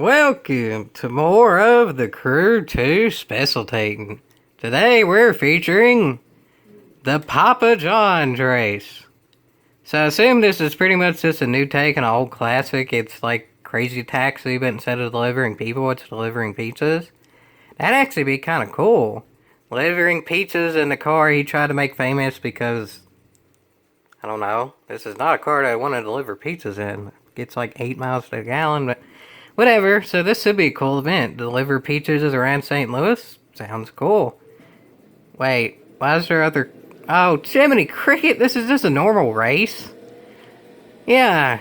Welcome to more of the Crew 2 Specialtatin. Today we're featuring the Papa John's race. So I assume this is pretty much just a new take on an old classic. It's like Crazy Taxi, but instead of delivering people, it's delivering pizzas. That'd actually be kind of cool. Delivering pizzas in the car he tried to make famous because, I don't know, this is not a car that I want to deliver pizzas in. It gets like 8 miles to the gallon, but whatever. So this should be a cool event. Deliver pizzas around St. Louis? Sounds cool. Wait, why is there other... Oh, Jiminy Cricket, this is just a normal race? Yeah,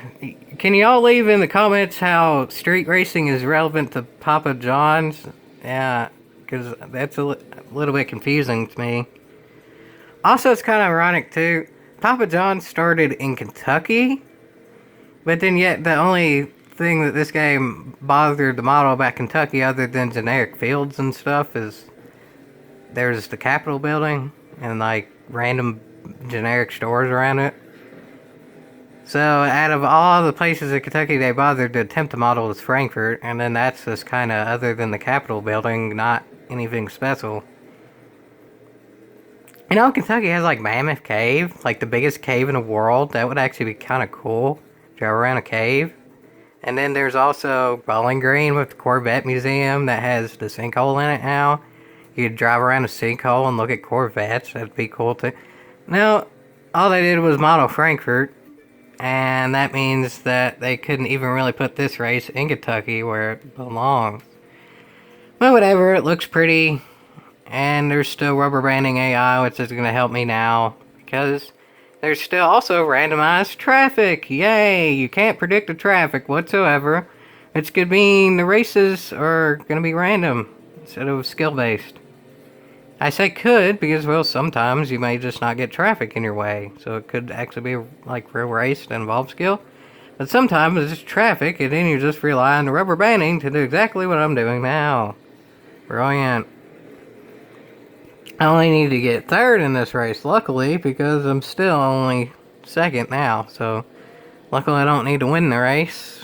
can y'all leave in the comments how street racing is relevant to Papa John's? Yeah, because that's a little bit confusing to me. Also, it's kind of ironic, too. Papa John's started in Kentucky, but then yet the only thing that this game bothered the model about Kentucky, other than generic fields and stuff, is there's the Capitol building and like random generic stores around it. So out of all the places in Kentucky they bothered to attempt to model was Frankfurt, and then that's just kind of, other than the Capitol building, not anything special. You know, Kentucky has like Mammoth Cave, like the biggest cave in the world. That would actually be kind of cool. Drive around a cave. And then there's also Bowling Green with the Corvette Museum that has the sinkhole in it now. You could drive around a sinkhole and look at Corvettes. That'd be cool too. Now, all they did was model Frankfurt. And that means that they couldn't even really put this race in Kentucky where it belongs. But whatever, it looks pretty. And there's still rubber banding AI, which is going to help me now. Because there's still also randomized traffic. Yay! You can't predict the traffic whatsoever. Which could mean the races are going to be random instead of skill-based. I say could because, well, sometimes you may just not get traffic in your way. So it could actually be like real race that involves skill. But sometimes it's just traffic, and then you just rely on the rubber banding to do exactly what I'm doing now. Brilliant. I only need to get third in this race, luckily, because I'm still only second now. So, luckily I don't need to win the race.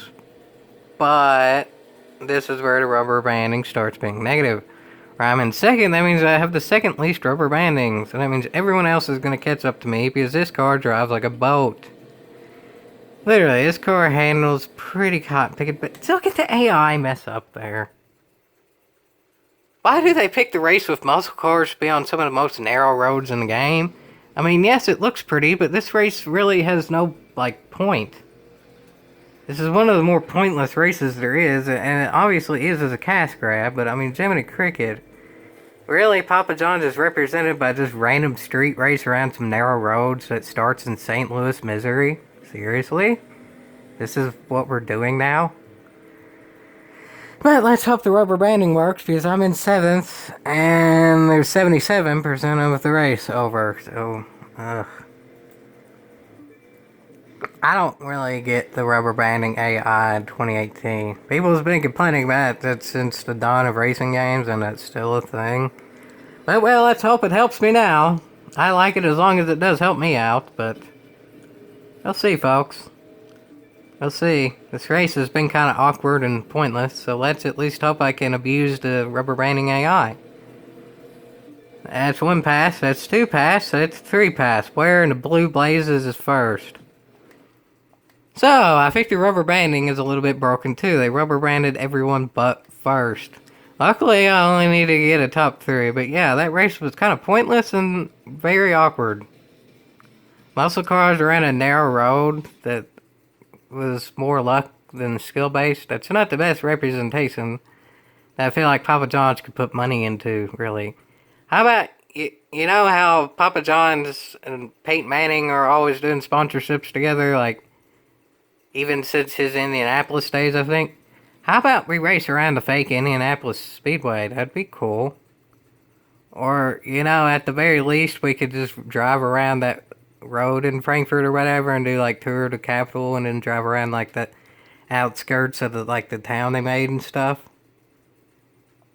But this is where the rubber banding starts being negative. Where I'm in second, that means I have the second least rubber banding. So that means everyone else is going to catch up to me because this car drives like a boat. Literally, this car handles pretty hot picket, but look at the AI mess up there. Why do they pick the race with muscle cars to be on some of the most narrow roads in the game? I mean, yes, it looks pretty, but this race really has no, like, point. This is one of the more pointless races there is, and it obviously is as a cash grab, but I mean, Jiminy Cricket. Really, Papa John's is represented by just random street race around some narrow roads that starts in St. Louis, Missouri? Seriously? This is what we're doing now? But let's hope the rubber banding works, because I'm in 7th, and there's 77% of the race over, so, ugh. I don't really get the rubber banding AI in 2018. People's been complaining about that since the dawn of racing games, and that's still a thing. But, well, let's hope it helps me now. I like it as long as it does help me out, but we'll see, folks. We'll see. This race has been kind of awkward and pointless, so let's at least hope I can abuse the rubber banding AI. That's 1 pass, that's 2 pass, that's 3 pass. Where in the blue blazes is first? So, I think the rubber banding is a little bit broken too. They rubber banded everyone but first. Luckily, I only need to get a top 3, but yeah, that race was kind of pointless and very awkward. Muscle cars around a narrow road that was more luck than skill-based. That's not the best representation that I feel like Papa John's could put money into, really. How about, you know how Papa John's and Peyton Manning are always doing sponsorships together, like, even since his Indianapolis days, I think? How about we race around the fake Indianapolis Speedway? That'd be cool. Or, you know, at the very least, we could just drive around that road in Frankfurt or whatever and do, like, tour the Capitol and then drive around, like, the outskirts of, the town they made and stuff.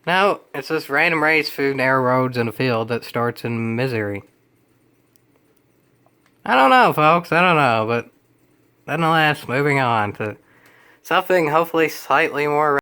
No, it's this random race through narrow roads in a field that starts in Missouri. I don't know, folks. I don't know, but nonetheless, moving on to something hopefully slightly more